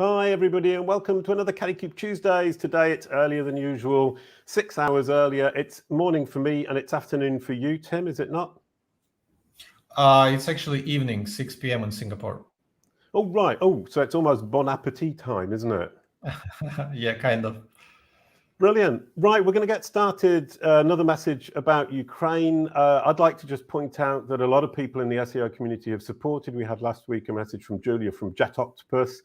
Hi everybody and welcome to another Kalicube Tuesdays. Today it's earlier than usual, 6 hours earlier. It's morning for me and it's afternoon for you, Tim, is it not? It's actually evening, 6 p.m. in Singapore. Oh, right. Oh, so it's almost bon appetit time, isn't it? Yeah, kind of. Brilliant. Right, we're going to get started. Another message about Ukraine. I'd like to just point out that a lot of people in the SEO community have supported. We had last week a message from Julia from Jet Octopus.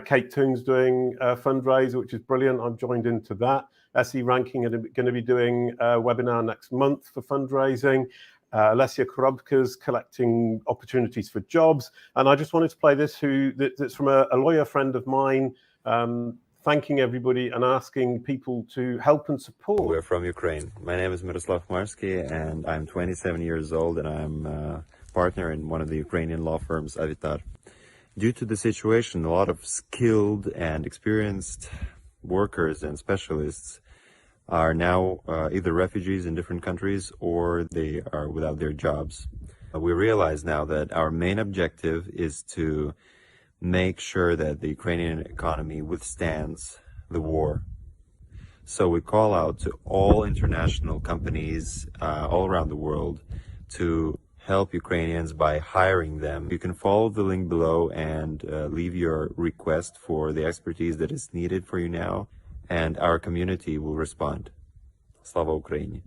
Kate Toon's doing a fundraiser, which is brilliant. I've joined into that. SE Ranking are going to be doing a webinar next month for fundraising. Alessia Korobka's collecting opportunities for jobs. And I just wanted to play this, that's from a lawyer friend of mine, thanking everybody and asking people to help and support. We're from Ukraine. My name is Myroslav Khmarskiy, and I'm 27 years old, and I'm a partner in one of the Ukrainian law firms, Advertisers. Due to the situation, a lot of skilled and experienced workers and specialists are now either refugees in different countries or they are without their jobs. We realize now that our main objective is to make sure that the Ukrainian economy withstands the war. So we call out to all international companies all around the world to help Ukrainians by hiring them. You can follow the link below and leave your request for the expertise that is needed for you now, and our community will respond. Slava Ukraini.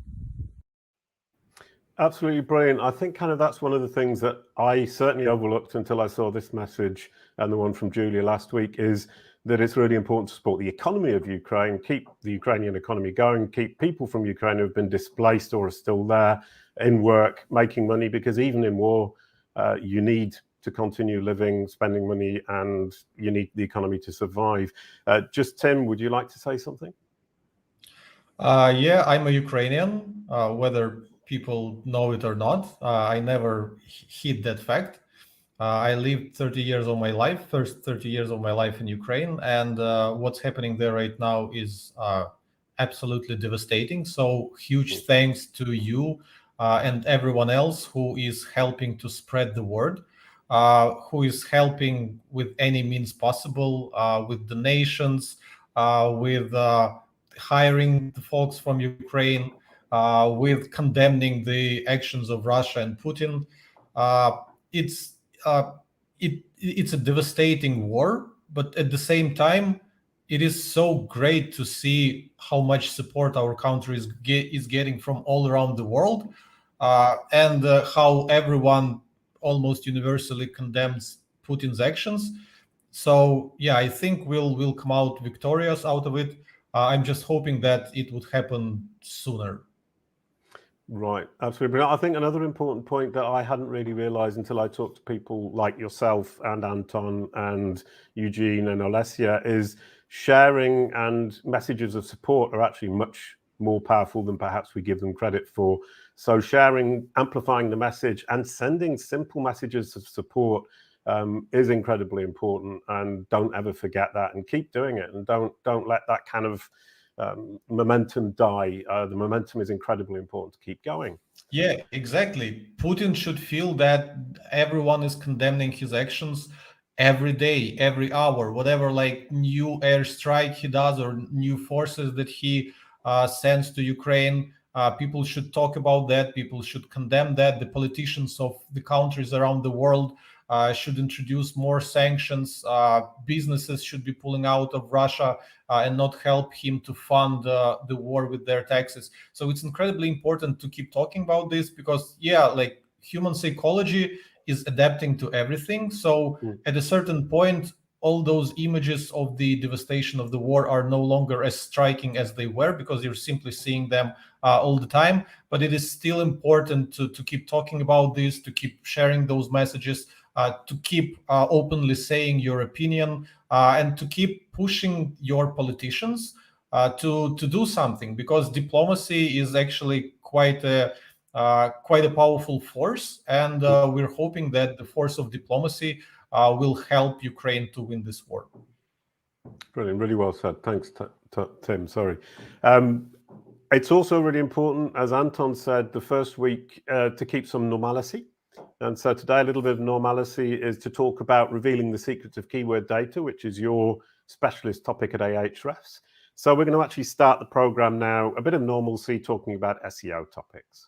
Absolutely brilliant. I think kind of that's one of the things that I certainly overlooked until I saw this message and the one from Julia last week, is that it's really important to support the economy of Ukraine, keep the Ukrainian economy going, keep people from Ukraine who have been displaced or are still there in work, making money, because even in war, you need to continue living, spending money, and you need the economy to survive. Just Tim, would you like to say something? Yeah, I'm a Ukrainian, whether people know it or not. I never hid that fact. I lived 30 years of my life, first 30 years of my life in Ukraine, and what's happening there right now is absolutely devastating. So huge thanks to you and everyone else who is helping to spread the word, who is helping with any means possible, with donations, with hiring the folks from Ukraine, with condemning the actions of Russia and Putin. It's a devastating war, but at the same time, it is so great to see how much support our country is getting from all around the world, and how everyone almost universally condemns Putin's actions. So yeah, I think we'll come out victorious out of it. I'm just hoping that it would happen sooner. Right, absolutely. But I think another important point that I hadn't really realized until I talked to people like yourself and Anton and Eugene and Alessia is sharing and messages of support are actually much more powerful than perhaps we give them credit for. So sharing, amplifying the message and sending simple messages of support is incredibly important, and don't ever forget that, and keep doing it, and don't let that kind of momentum die. The momentum is incredibly important to keep going. Yeah, exactly. Putin should feel that everyone is condemning his actions every day, every hour, whatever like new airstrike he does or new forces that he sends to Ukraine. People should talk about that. People should condemn that. The politicians of the countries around the world should introduce more sanctions. Businesses should be pulling out of Russia and not help him to fund the war with their taxes. So it's incredibly important to keep talking about this, because yeah, like human psychology is adapting to everything. So at a certain point, all those images of the devastation of the war are no longer as striking as they were, because you're simply seeing them all the time. But it is still important to keep talking about this, to keep sharing those messages, to keep openly saying your opinion, and to keep pushing your politicians to do something, because diplomacy is actually quite a powerful force, and we're hoping that the force of diplomacy will help Ukraine to win this war. Brilliant, really well said. Thanks, Tim. Sorry. It's also really important, as Anton said, the first week to keep some normality. And so today, a little bit of normalcy is to talk about revealing the secrets of keyword data, which is your specialist topic at Ahrefs. So we're going to actually start the program now, a bit of normalcy, talking about SEO topics.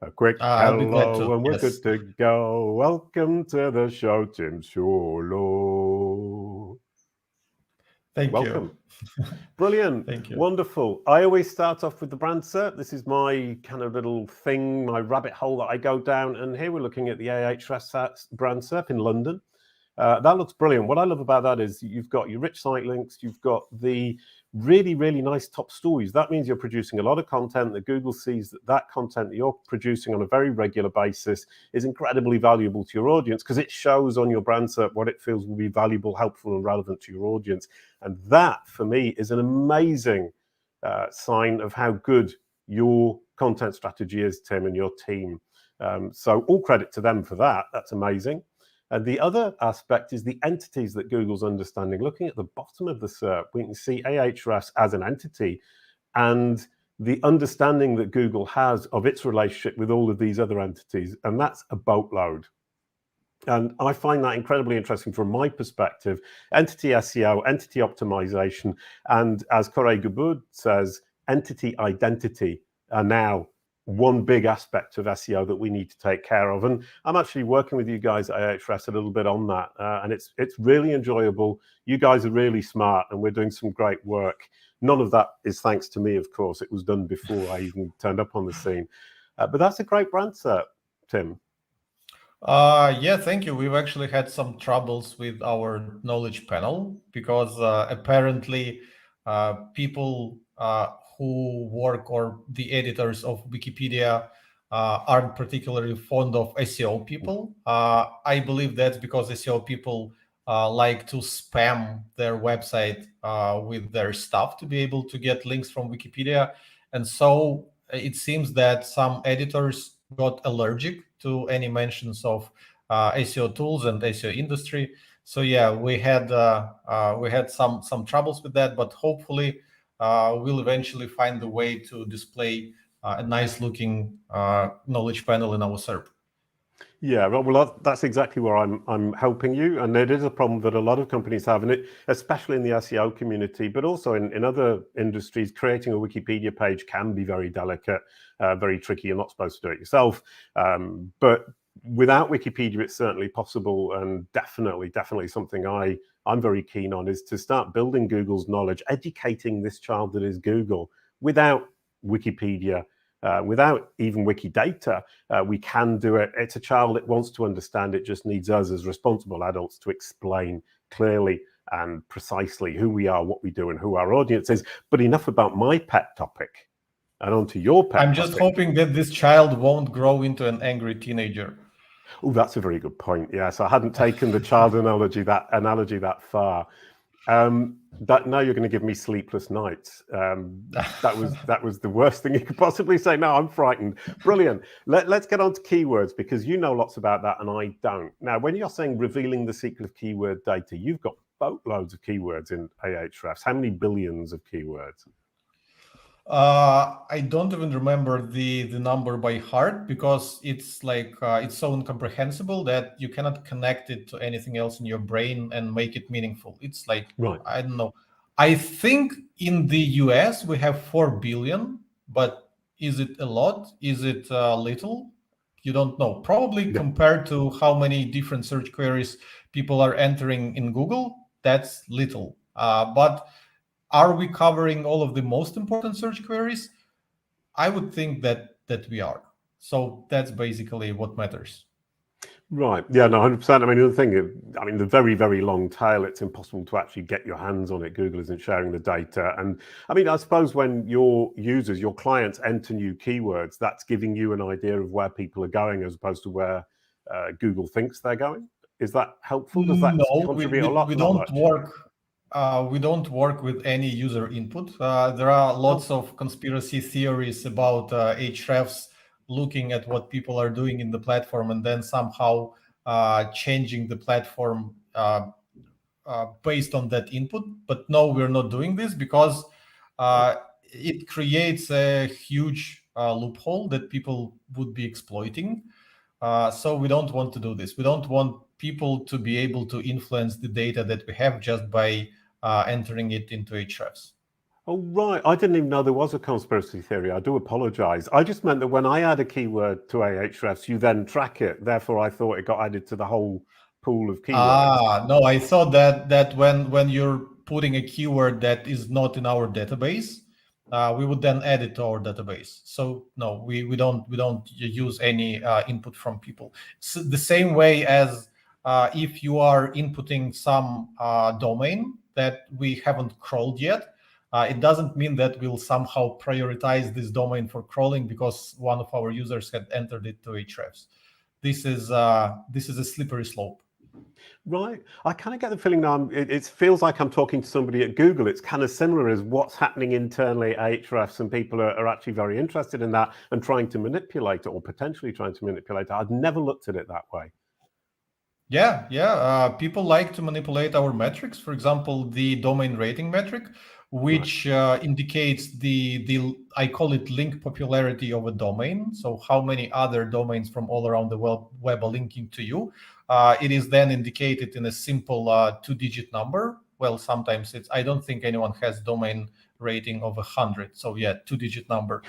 A quick I'll be glad hello, to. and we're Yes. good to go. Welcome to the show, Tim Soulo. Thank Welcome. you. Brilliant. Thank you. Wonderful. I always start off with the brand SERP. This is my kind of little thing, my rabbit hole that I go down. And here we're looking at the Ahrefs brand SERP in London. That looks brilliant. What I love about that is you've got your rich site links, you've got the really, really nice top stories. That means you're producing a lot of content that Google sees that content that you're producing on a very regular basis is incredibly valuable to your audience because it shows on your brand SERP what it feels will be valuable, helpful, and relevant to your audience. And that, for me, is an amazing sign of how good your content strategy is, Tim, and your team. So all credit to them for that. That's amazing. And the other aspect is the entities that Google's understanding. Looking at the bottom of the SERP, we can see Ahrefs as an entity and the understanding that Google has of its relationship with all of these other entities. And that's a boatload. And I find that incredibly interesting from my perspective. Entity SEO, entity optimization, and as Kalicube says, entity identity are now one big aspect of SEO that we need to take care of. And I'm actually working with you guys at Ahrefs a little bit on that. And it's really enjoyable. You guys are really smart and we're doing some great work. None of that is thanks to me, of course. It was done before I even turned up on the scene. But that's a great brand SERP, Tim. Yeah, thank you. We've actually had some troubles with our knowledge panel because apparently people who work or the editors of Wikipedia aren't particularly fond of SEO people. I believe that's because SEO people like to spam their website with their stuff to be able to get links from Wikipedia. And so it seems that some editors got allergic to any mentions of SEO tools and SEO industry. So yeah, we had some troubles with that, but hopefully we'll eventually find a way to display a nice looking knowledge panel in our SERP. Yeah, well, that's exactly where I'm helping you, and it is a problem that a lot of companies have, and it, especially in the SEO community, but also in other industries, creating a Wikipedia page can be very delicate, very tricky. You're not supposed to do it yourself, but without Wikipedia, it's certainly possible, and definitely something I'm very keen on is to start building Google's knowledge, educating this child that is Google without Wikipedia. Without even Wikidata, we can do it. It's a child that wants to understand. It just needs us as responsible adults to explain clearly and precisely who we are, what we do, and who our audience is. But enough about my pet topic and on to your pet I'm just hoping that this child won't grow into an angry teenager. Oh, that's a very good point. Yes, I hadn't taken the child analogy that far. Now you're going to give me sleepless nights. That was the worst thing you could possibly say. No, I'm frightened. Brilliant. Let's get on to keywords because you know lots about that and I don't. Now, when you're saying revealing the secret of keyword data, you've got boatloads of keywords in Ahrefs. How many billions of keywords? I don't even remember the number by heart because it's like it's so incomprehensible that you cannot connect it to anything else in your brain and make it meaningful. It's like, right. I don't know. I think in the US we have 4 billion, but is it a lot? Is it little? You don't know. Probably compared to how many different search queries people are entering in Google, that's little. But are we covering all of the most important search queries? I would think that we are. So that's basically what matters. Right. Yeah, no, 100%. I mean, the thing, the very, very long tail, it's impossible to actually get your hands on it. Google isn't sharing the data. And I mean, I suppose when your users, your clients enter new keywords, that's giving you an idea of where people are going as opposed to where Google thinks they're going. Is that helpful? Does that contribute a lot? We don't work with any user input. There are lots of conspiracy theories about Ahrefs looking at what people are doing in the platform and then somehow changing the platform based on that input. But no, we're not doing this because it creates a huge loophole that people would be exploiting. So we don't want to do this. We don't want people to be able to influence the data that we have just by entering it into Ahrefs. Oh, right. I didn't even know there was a conspiracy theory. I do apologize. I just meant that when I add a keyword to Ahrefs, you then track it. Therefore, I thought it got added to the whole pool of keywords. No, I thought that when you're putting a keyword that is not in our database, we would then add it to our database. So no, we don't use any input from people. So the same way as if you are inputting some domain that we haven't crawled yet, it doesn't mean that we'll somehow prioritize this domain for crawling because one of our users had entered it to Ahrefs. This is a slippery slope. Right. I kind of get the feeling now it feels like I'm talking to somebody at Google. It's kind of similar as what's happening internally at Ahrefs, and people are actually very interested in that and trying to manipulate it, or potentially trying to manipulate it. I'd never looked at it that way. Yeah. People like to manipulate our metrics. For example, the domain rating metric, which indicates the I call it link popularity of a domain. So how many other domains from all around the web are linking to you. It is then indicated in a simple 2-digit number. Well, sometimes I don't think anyone has domain rating of 100. So yeah, 2-digit number.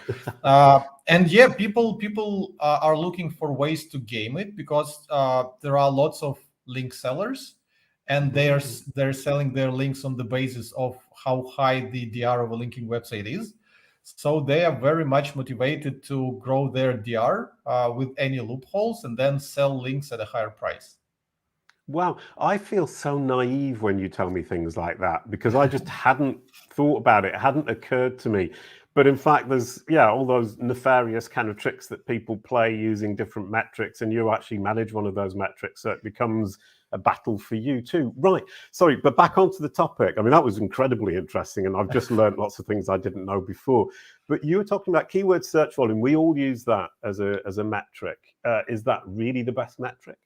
And yeah, people are looking for ways to game it because there are lots of link sellers, and they're selling their links on the basis of how high the DR of a linking website is. So they are very much motivated to grow their DR with any loopholes and then sell links at a higher price. Wow, I feel so naive when you tell me things like that because I just hadn't thought about it. It hadn't occurred to me. But in fact, there's, all those nefarious kind of tricks that people play using different metrics, and you actually manage one of those metrics. So it becomes a battle for you too. Right. Sorry, but back onto the topic. I mean, that was incredibly interesting, and I've just learned lots of things I didn't know before. But you were talking about keyword search volume. We all use that as a metric. Is that really the best metric?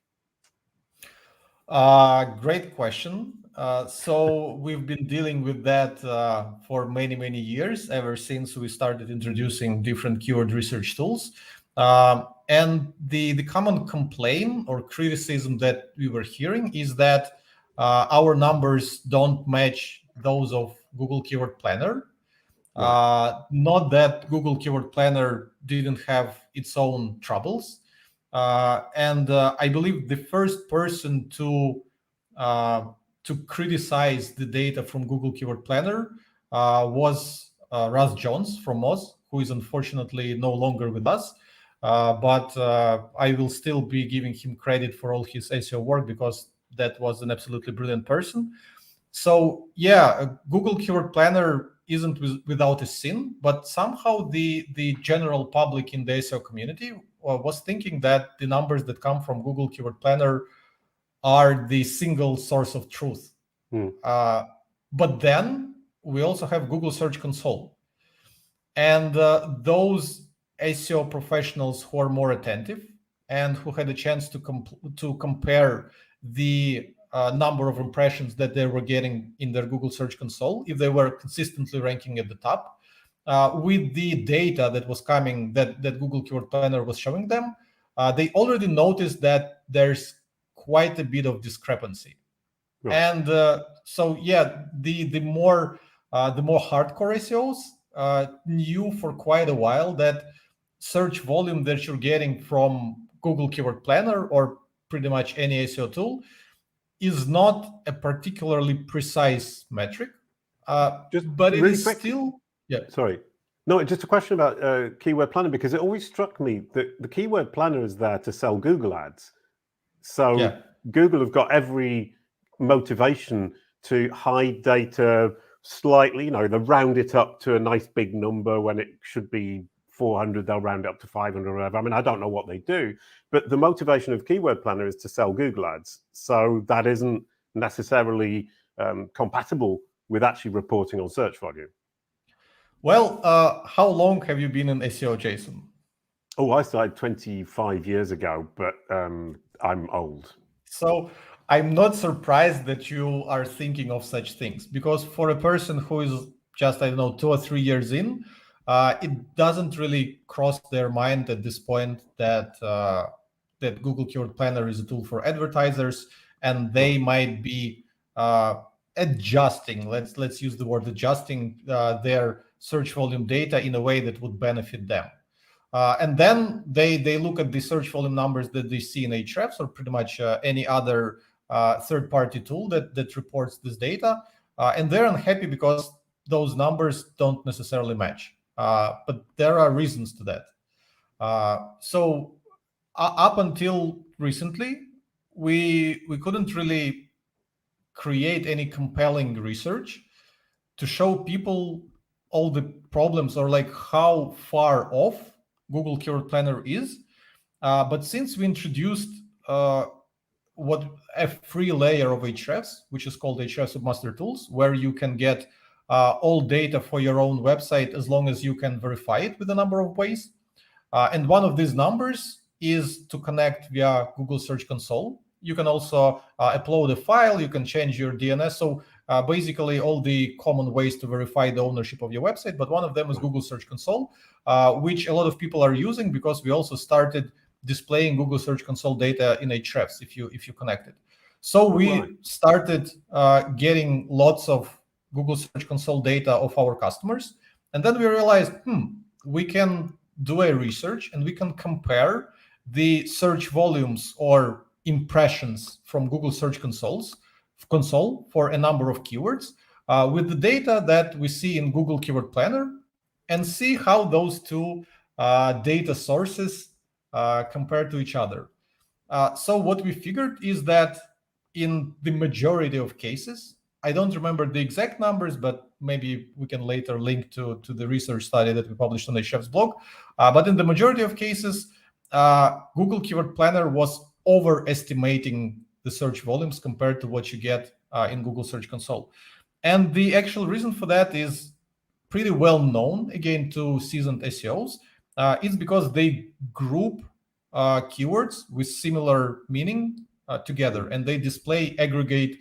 Great question. So we've been dealing with that for many years, ever since we started introducing different keyword research tools. And the common complaint or criticism that we were hearing is that our numbers don't match those of Google Keyword Planner. Not that Google Keyword Planner didn't have its own troubles. And I believe the first person to criticize the data from Google Keyword Planner was Russ Jones from Moz, who is unfortunately no longer with us. But I will still be giving him credit for all his SEO work because that was an absolutely brilliant person. So yeah, Google Keyword Planner isn't without a sin, but somehow the general public in the SEO community was thinking that the numbers that come from Google Keyword Planner are the single source of truth. But then we also have Google Search Console. And those SEO professionals who are more attentive and who had a chance to compare the number of impressions that they were getting in their Google Search Console, if they were consistently ranking at the top, with the data that was coming, that Google Keyword Planner was showing them, they already noticed that there's quite a bit of discrepancy. Right. And so yeah, the more hardcore SEOs knew for quite a while that search volume that you're getting from Google Keyword Planner or pretty much any SEO tool is not a particularly precise metric, but it is still. Yeah. Sorry. No, just a question about Keyword Planner, because it always struck me that the Keyword Planner is there to sell Google ads. So Google have got every motivation to hide data slightly, they round it up to a nice big number when it should be 400, they'll round it up to 500 or whatever. I mean, I don't know what they do, but the motivation of Keyword Planner is to sell Google ads. So that isn't necessarily compatible with actually reporting on search volume. Well, how long have you been in SEO, Jason? Oh, I started 25 years ago, but I'm old. So I'm not surprised that you are thinking of such things, because for a person who is just, 2 or 3 years in, it doesn't really cross their mind at this point that that Google Keyword Planner is a tool for advertisers, and they might be adjusting, let's use the word adjusting, their search volume data in a way that would benefit them. And then they look at the search volume numbers that they see in Ahrefs or pretty much any other third-party tool that reports this data, and they're unhappy because those numbers don't necessarily match. But there are reasons to that. So up until recently, we couldn't really create any compelling research to show people all the problems or like how far off Google Keyword Planner is. But since we introduced a free layer of Ahrefs, which is called Ahrefs Master Tools, where you can get all data for your own website as long as you can verify it with a number of ways. And one of these numbers is to connect via Google Search Console. You can also upload a file, you can change your DNS. So basically all the common ways to verify the ownership of your website, but one of them is Google Search Console, which a lot of people are using because we also started displaying Google Search Console data in Ahrefs if you connect it. So we started getting lots of Google Search Console data of our customers. And then we realized, we can do a research and we can compare the search volumes or impressions from Google Search Console for a number of keywords with the data that we see in Google Keyword Planner and see how those two data sources compare to each other. So what we figured is that in the majority of cases, I don't remember the exact numbers, but maybe we can later link to the research study that we published on the Chef's blog. But in the majority of cases, Google Keyword Planner was overestimating the search volumes compared to what you get in Google Search Console. And the actual reason for that is pretty well known, again, to seasoned SEOs. It's because they group keywords with similar meaning together, and they display aggregate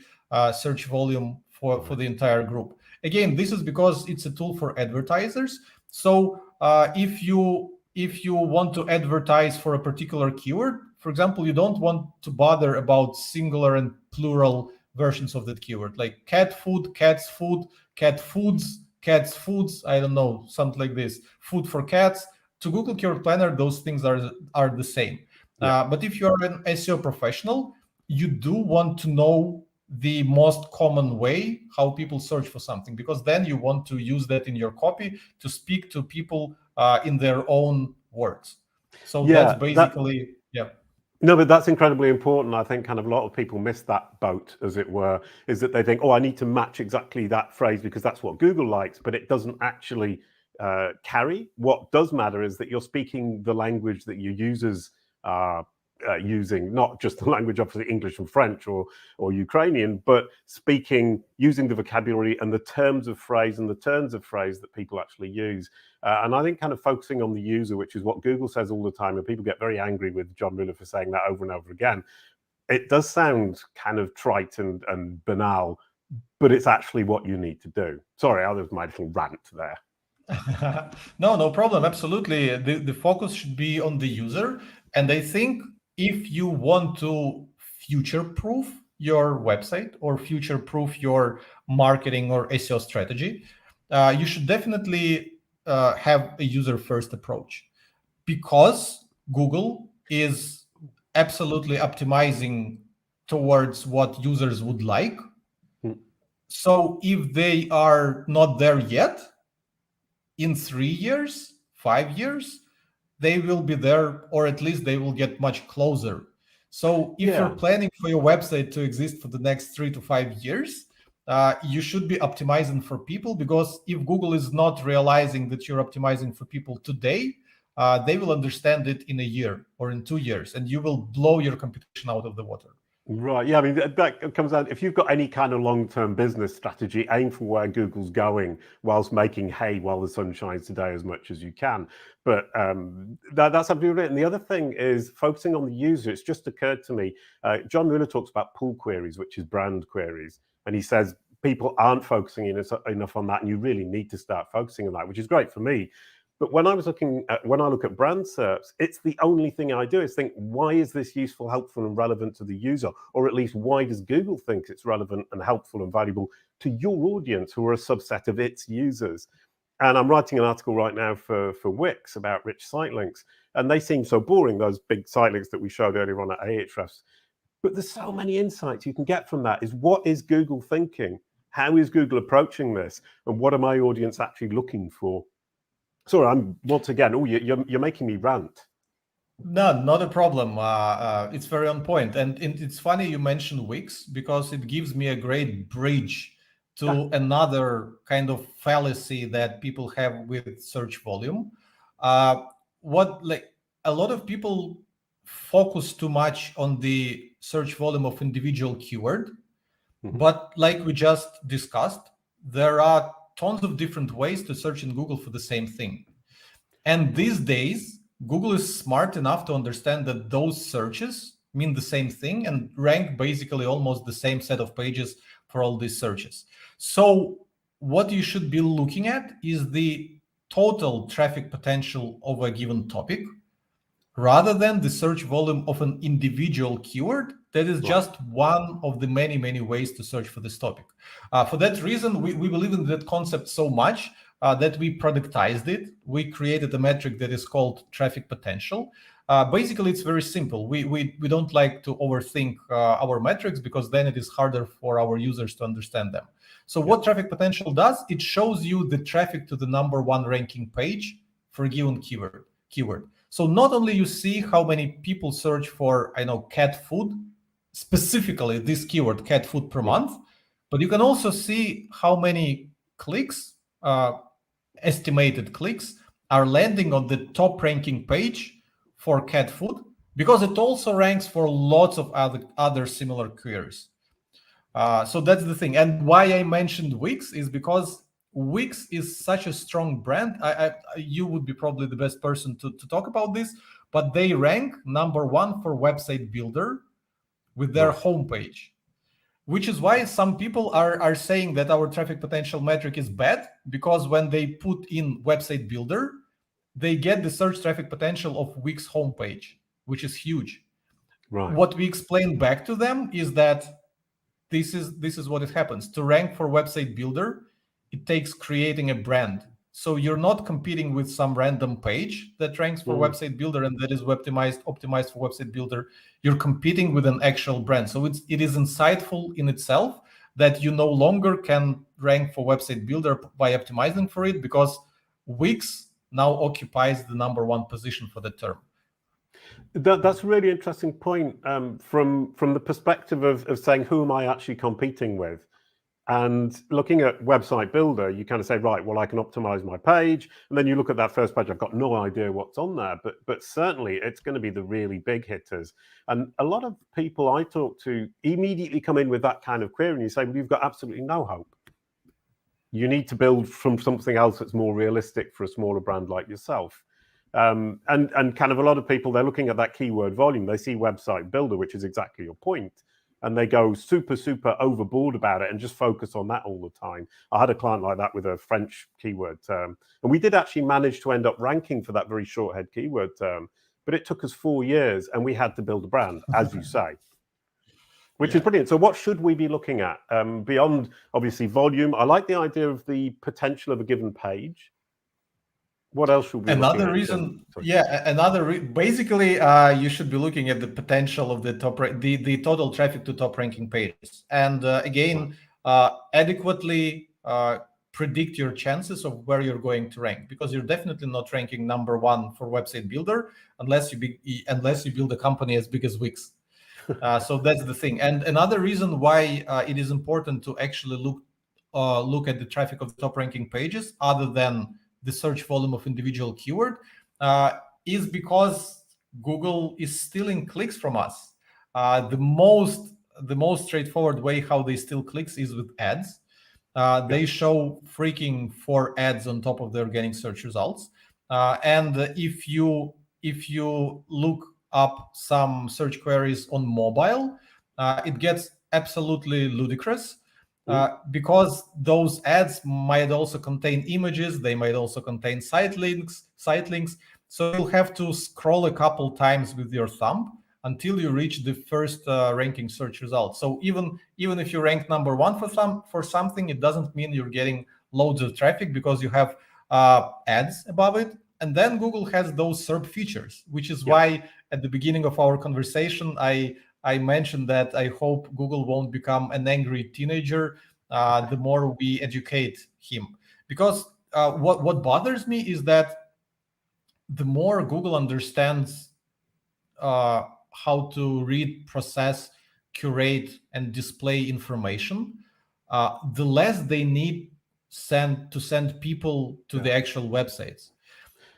search volume for the entire group. Again, this is because it's a tool for advertisers. So if you want to advertise for a particular keyword, for example, you don't want to bother about singular and plural versions of that keyword, like cat food, cat's food, cat foods, cat's foods, I don't know, something like this, food for cats. To Google Keyword Planner, those things are the same. Yeah. But if you're an SEO professional, you do want to know the most common way how people search for something, because then you want to use that in your copy to speak to people in their own words. So that's basically, No, but that's incredibly important. I think kind of a lot of people miss that boat, as it were, is that they think, oh, I need to match exactly that phrase because that's what Google likes, but it doesn't actually carry. What does matter is that you're speaking the language that your users are using, not just the language, obviously English and French or Ukrainian, but using the vocabulary and the terms of phrase and the turns of phrase that people actually use. And I think kind of focusing on the user, which is what Google says all the time, and people get very angry with John Mueller for saying that over and over again. It does sound kind of trite and banal, but it's actually what you need to do. Sorry, that was my little rant there. No problem. Absolutely. The focus should be on the user. And I think if you want to future-proof your website or future-proof your marketing or SEO strategy, you should definitely have a user-first approach, because Google is absolutely optimizing towards what users would like. So if they are not there yet, in 3 years, 5 years, they will be there, or at least they will get much closer. So if you're planning for your website to exist for the next 3 to 5 years, you should be optimizing for people, because if Google is not realizing that you're optimizing for people today, they will understand it in a year or in 2 years, and you will blow your competition out of the water. Right. Yeah. I mean, that comes down, if you've got any kind of long-term business strategy, aim for where Google's going whilst making hay while the sun shines today as much as you can. But that's absolutely right. And the other thing is focusing on the user. It's just occurred to me, John Mueller talks about pull queries, which is brand queries. And he says people aren't focusing enough on that, and you really need to start focusing on that, which is great for me. But when I look at brand SERPs, it's the only thing I do is think, why is this useful, helpful, and relevant to the user? Or at least, why does Google think it's relevant and helpful and valuable to your audience, who are a subset of its users? And I'm writing an article right now for Wix about rich site links, and they seem so boring, those big site links that we showed earlier on at Ahrefs. But there's so many insights you can get from that. Is what is Google thinking? How is Google approaching this? And what are my audience actually looking for? Sorry, I'm once again. Oh, you're making me rant. No, not a problem. It's very on point, and it's funny you mentioned Wix, because it gives me a great bridge to another kind of fallacy that people have with search volume. A lot of people focus too much on the search volume of individual keyword, but like we just discussed, there are tons of different ways to search in Google for the same thing. And these days, Google is smart enough to understand that those searches mean the same thing and rank basically almost the same set of pages for all these searches. So what you should be looking at is the total traffic potential of a given topic, rather than the search volume of an individual keyword that is just one of the many, many ways to search for this topic. For that reason, we believe in that concept so much that we productized it. We created a metric that is called traffic potential. Basically, it's very simple. We don't like to overthink our metrics, because then it is harder for our users to understand them. So what traffic potential does, it shows you the traffic to the #1 ranking page for a given keyword. So not only you see how many people search for, cat food, specifically this keyword, cat food, per month, but you can also see how many clicks, estimated clicks, are landing on the top ranking page for cat food, because it also ranks for lots of other similar queries. So that's the thing. And why I mentioned Wix is because Wix is such a strong brand. You would be probably the best person to talk about this, but they rank #1 for website builder with their homepage, which is why some people are saying that our traffic potential metric is bad, because when they put in website builder, they get the search traffic potential of Wix homepage, which is huge. Right. What we explain back to them is that this is what it happens. To rank for website builder, it takes creating a brand. So you're not competing with some random page that ranks for website builder and that is optimized for website builder. You're competing with an actual brand. So it is insightful in itself that you no longer can rank for website builder by optimizing for it, because Wix now occupies the #1 position for the term. That's a really interesting point, from the perspective of saying, who am I actually competing with? And looking at website builder, you kind of say, right, well, I can optimize my page. And then you look at that first page, I've got no idea what's on there, but certainly it's going to be the really big hitters. And a lot of people I talk to immediately come in with that kind of query, and you say, well, you've got absolutely no hope. You need to build from something else that's more realistic for a smaller brand like yourself. And kind of a lot of people, they're looking at that keyword volume. They see website builder, which is exactly your point, and they go super, super overboard about it and just focus on that all the time. I had a client like that with a French keyword term, and we did actually manage to end up ranking for that very short-head keyword term, but it took us 4 years, and we had to build a brand, as you say, which is brilliant. So what should we be looking at beyond, obviously, volume? I like the idea of the potential of a given page. What else should we? Another reason, basically, you should be looking at the potential of the the total traffic to top ranking pages, and again, adequately predict your chances of where you're going to rank, because you're definitely not ranking #1 for website builder unless you build a company as big as Wix. So that's the thing. And another reason why it is important to actually look at the traffic of the top ranking pages, other than the search volume of individual keyword, is because Google is stealing clicks from us. The most straightforward way how they steal clicks is with ads. They show freaking 4 ads on top of the organic search results. And if you look up some search queries on mobile, it gets absolutely ludicrous. Because those ads might also contain images, they might also contain site links, site links. So you'll have to scroll a couple times with your thumb until you reach the first ranking search result. So even if you rank number one for something, it doesn't mean you're getting loads of traffic because you have ads above it. And then Google has those SERP features, which is why at the beginning of our conversation, I mentioned that I hope Google won't become an angry teenager the more we educate him. Because what bothers me is that the more Google understands how to read, process, curate, and display information, the less they need to send people to the actual websites.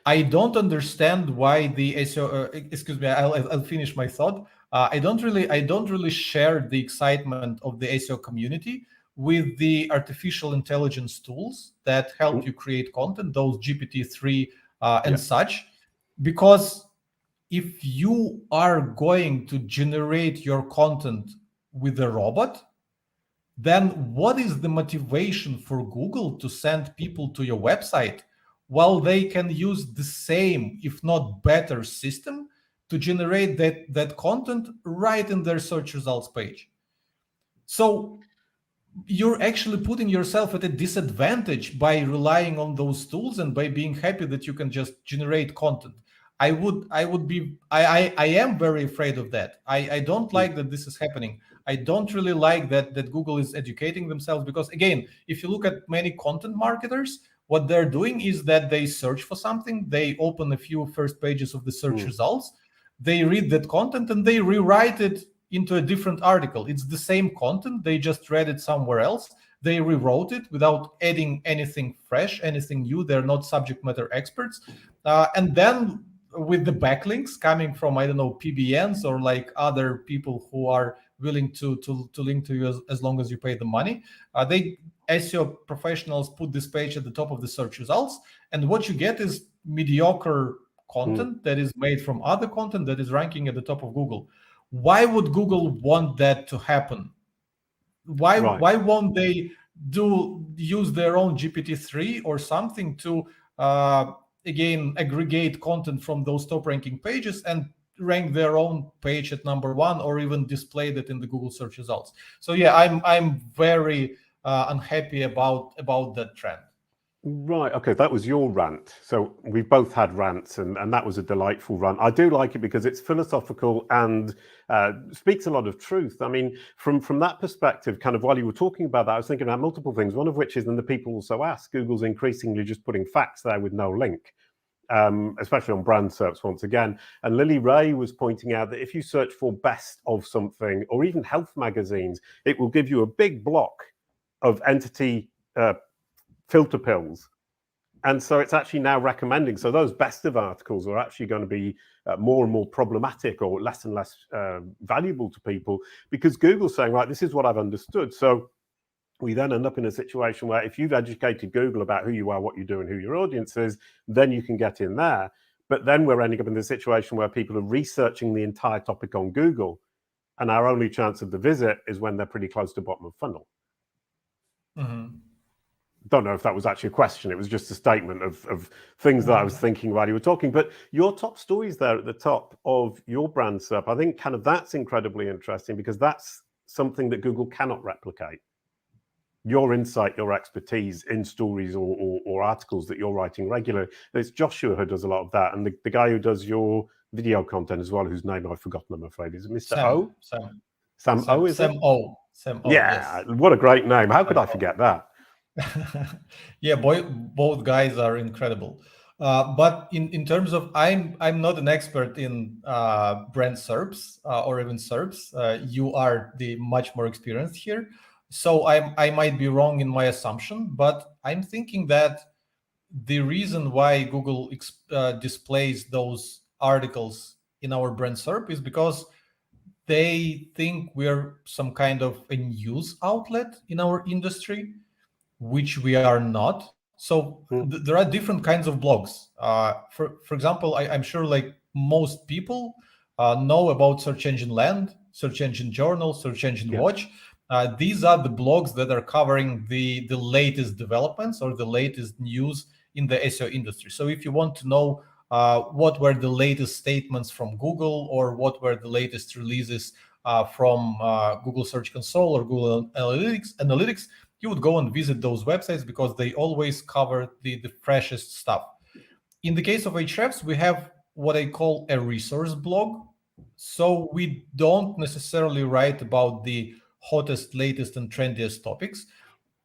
I don't understand why the SEO. Excuse me, I'll finish my thought. I don't really share the excitement of the SEO community with the artificial intelligence tools that help you create content, those GPT-3 and such, because if you are going to generate your content with a robot, then what is the motivation for Google to send people to your website while they can use the same, if not better, system to generate that content right in their search results page? So you're actually putting yourself at a disadvantage by relying on those tools and by being happy that you can just generate content. I am very afraid of that. I don't like that this is happening. I don't really like that Google is educating themselves, because again, if you look at many content marketers, what they're doing is that they search for something, they open a few first pages of the search results, they read that content and they rewrite it into a different article. It's the same content, they just read it somewhere else. They rewrote it without adding anything fresh, anything new. They're not subject matter experts. And then with the backlinks coming from, I don't know, PBNs or like other people who are willing to link to you as long as you pay the money, SEO professionals put this page at the top of the search results, and what you get is mediocre content that is made from other content that is ranking at the top of Google. Why would Google want that to happen? Why won't they use their own GPT-3 or something to again aggregate content from those top ranking pages and rank their own page at number one, or even display that in the Google search results? So yeah, I'm very unhappy about that trend. Right. Okay. That was your rant. So we've both had rants, and that was a delightful rant. I do like it because it's philosophical and speaks a lot of truth. I mean, from that perspective, kind of while you were talking about that, I was thinking about multiple things. One of which is, and the people also ask, Google's increasingly just putting facts there with no link, especially on brand SERPs once again. And Lily Ray was pointing out that if you search for best of something, or even health magazines, it will give you a big block of entity filter pills. And so it's actually now recommending, so those best of articles are actually going to be more and more problematic, or less and less valuable to people, because Google's saying, right, this is what I've understood. So we then end up in a situation where if you've educated Google about who you are, what you do, and who your audience is, then you can get in there. But then we're ending up in the situation where people are researching the entire topic on Google, and our only chance of the visit is when they're pretty close to bottom of funnel. Don't know if that was actually a question. It was just a statement of things that I was thinking while you were talking. But your top stories there at the top of your brand SERP, I think kind of that's incredibly interesting, because that's something that Google cannot replicate. Your insight, your expertise in stories or articles that you're writing regularly. It's Joshua who does a lot of that. And the guy who does your video content as well, whose name I've forgotten, I'm afraid. Is it Mr. O? Sam O, is it? Sam O. Sam O, yeah, yes. What a great name. How could I forget that? Yeah, both guys are incredible. But in terms of, I'm not an expert in brand SERPs or even SERPs. You are the much more experienced here. So I might be wrong in my assumption, but I'm thinking that the reason why Google displays those articles in our brand SERP is because they think we're some kind of a news outlet in our industry, which we are not. So there are different kinds of blogs. For example, I'm sure like most people know about Search Engine Land, Search Engine Journal, Search Engine Watch. These are the blogs that are covering the latest developments or the latest news in the SEO industry. So if you want to know what were the latest statements from Google, or what were the latest releases from Google Search Console or Google Analytics, you would go and visit those websites because they always cover the freshest stuff. In the case of Ahrefs, we have what I call a resource blog. So we don't necessarily write about the hottest, latest, and trendiest topics.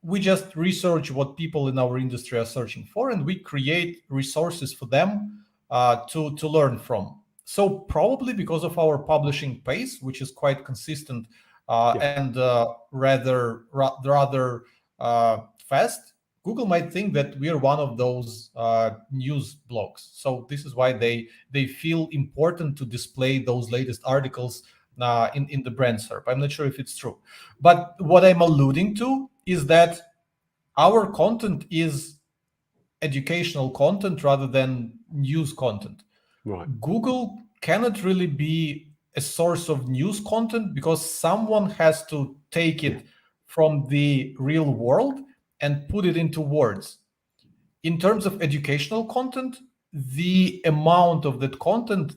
We just research what people in our industry are searching for, and we create resources for them to learn from. So probably because of our publishing pace, which is quite consistent and rather fast, Google might think that we are one of those news blogs. So this is why they feel important to display those latest articles in the brand SERP. I'm not sure if it's true. But what I'm alluding to is that our content is educational content rather than news content. Right. Google cannot really be a source of news content because someone has to take it from the real world and put it into words. In terms of educational content, the amount of that content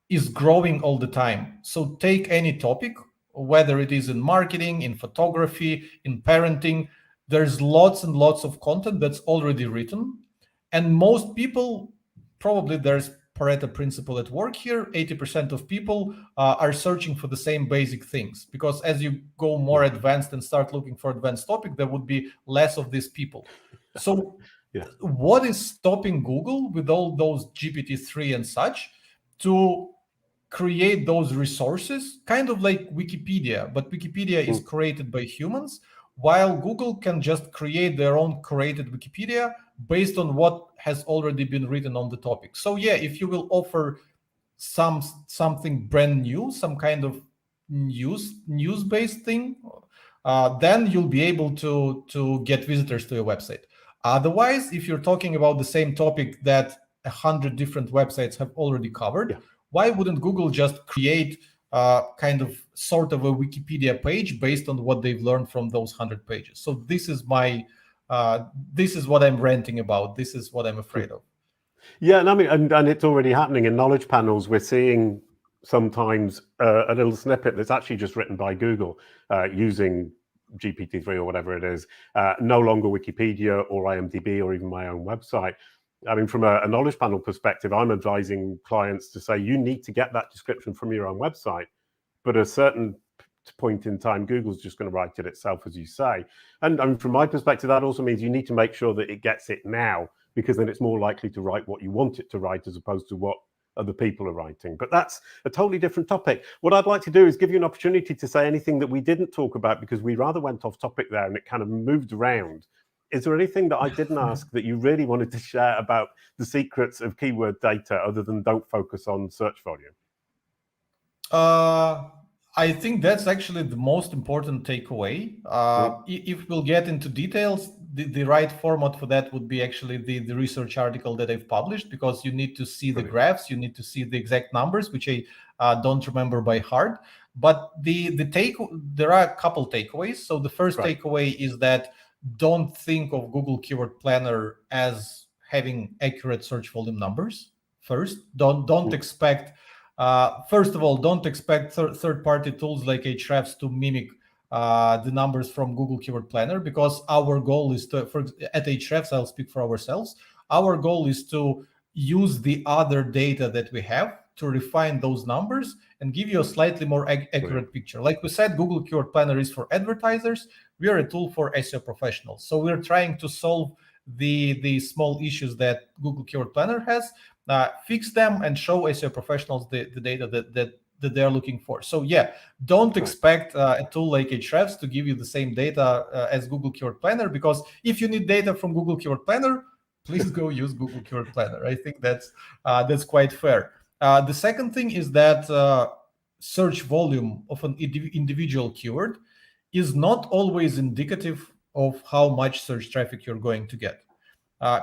is growing all the time. So take any topic, whether it is in marketing, in photography, in parenting, there's lots and lots of content that's already written. And most people, probably there's Pareto principle at work here, 80% of people are searching for the same basic things, because as you go more advanced and start looking for advanced topic, there would be less of these people. So what is stopping Google with all those GPT-3 and such to create those resources, kind of like Wikipedia, but Wikipedia is created by humans, while Google can just create their own curated Wikipedia based on what has already been written on the topic. So yeah, if you will offer something brand new, some kind of news-based thing, then you'll be able to get visitors to your website. Otherwise, if you're talking about the same topic that 100 different websites have already covered, why wouldn't Google just create kind of sort of a Wikipedia page based on what they've learned from those 100 pages? So this is this is what I'm ranting about. This is what I'm afraid of. Yeah, and I mean, and it's already happening in knowledge panels. We're seeing sometimes a little snippet that's actually just written by Google using GPT-3 or whatever it is, no longer Wikipedia or IMDb or even my own website. I mean, from a knowledge panel perspective, I'm advising clients to say, you need to get that description from your own website. But at a certain point in time, Google's just going to write it itself, as you say. And from my perspective, that also means you need to make sure that it gets it now, because then it's more likely to write what you want it to write as opposed to what other people are writing. But that's a totally different topic. What I'd like to do is give you an opportunity to say anything that we didn't talk about, because we rather went off topic there and it kind of moved around. Is there anything that I didn't ask that you really wanted to share about the secrets of keyword data, other than don't focus on search volume? I think that's actually the most important takeaway. If we'll get into details, the right format for that would be actually the research article that I've published, because you need to see the graphs, you need to see the exact numbers, which I don't remember by heart. But there are a couple takeaways. So the first takeaway is that don't think of Google Keyword Planner as having accurate search volume numbers. First, don't expect. First of all, don't expect third-party tools like Ahrefs to mimic the numbers from Google Keyword Planner, because our goal is to, at Ahrefs, I'll speak for ourselves, our goal is to use the other data that we have to refine those numbers and give you a slightly more accurate picture. Like we said, Google Keyword Planner is for advertisers. We are a tool for SEO professionals. So we're trying to solve the small issues that Google Keyword Planner has, fix them, and show SEO professionals the data that they're looking for. So yeah, don't expect a tool like Ahrefs to give you the same data as Google Keyword Planner, because if you need data from Google Keyword Planner, please go use Google Keyword Planner. I think that's quite fair. The second thing is that search volume of an individual keyword is not always indicative of how much search traffic you're going to get,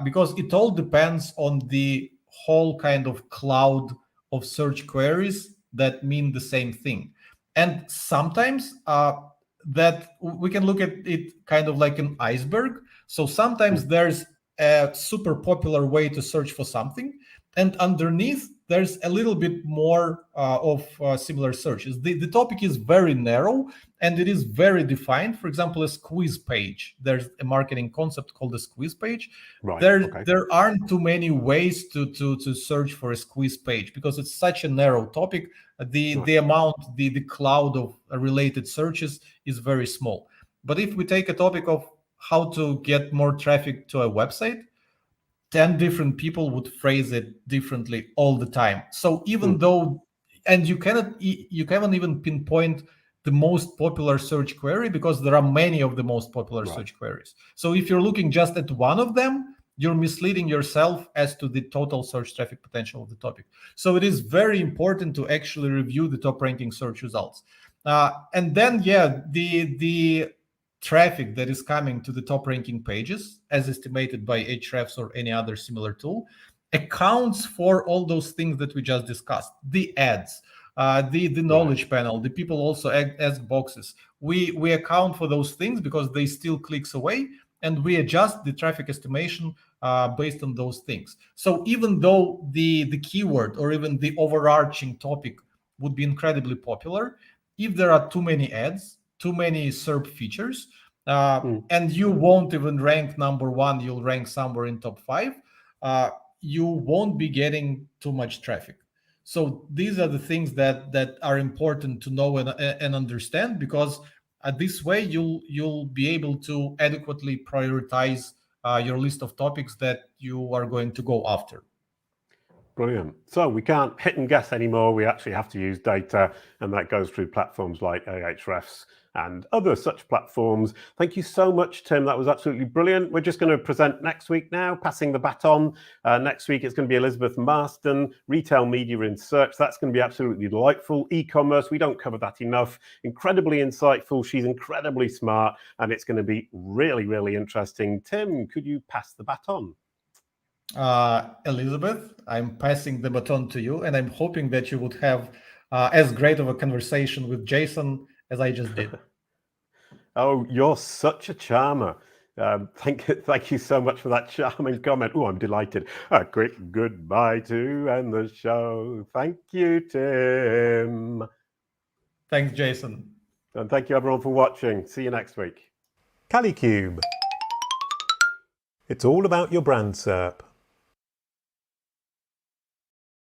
because it all depends on the whole kind of cloud of search queries that mean the same thing. And sometimes that we can look at it kind of like an iceberg. So sometimes there's a super popular way to search for something, and underneath there's a little bit more of similar searches. The topic is very narrow and it is very defined. For example, a squeeze page. There's a marketing concept called a squeeze page. Right. There aren't too many ways to search for a squeeze page because it's such a narrow topic. The amount, the cloud of related searches is very small. But if we take a topic of how to get more traffic to a website, 10 different people would phrase it differently all the time. So even though, and you cannot even pinpoint the most popular search query because there are many of the most popular search queries. So if you're looking just at one of them, you're misleading yourself as to the total search traffic potential of the topic. So it is very important to actually review the top ranking search results. And then, the traffic that is coming to the top ranking pages, as estimated by Ahrefs or any other similar tool, accounts for all those things that we just discussed. The ads, the knowledge panel, the people also ask boxes. We account for those things because they still clicks away, and we adjust the traffic estimation based on those things. So even though the keyword or even the overarching topic would be incredibly popular, if there are too many ads, too many SERP features, and you won't even rank number one, you'll rank somewhere in top 5, you won't be getting too much traffic. So these are the things that are important to know and understand, because this way you'll be able to adequately prioritize your list of topics that you are going to go after. Brilliant. So we can't hit and guess anymore. We actually have to use data, and that goes through platforms like Ahrefs and other such platforms. Thank you so much, Tim. That was absolutely brilliant. We're just going to present next week now, passing the baton. Next week, it's going to be Elizabeth Marsten, retail media in search. That's going to be absolutely delightful. E-commerce, we don't cover that enough. Incredibly insightful. She's incredibly smart, and it's going to be really, really interesting. Tim, could you pass the baton? Elizabeth, I'm passing the baton to you, and I'm hoping that you would have as great of a conversation with Jason as I just did. Oh, you're such a charmer. Thank you so much for that charming comment. Oh, I'm delighted. A quick goodbye to end the show. Thank you, Tim. Thanks, Jason. And thank you, everyone, for watching. See you next week. Kalicube. It's all about your brand SERP.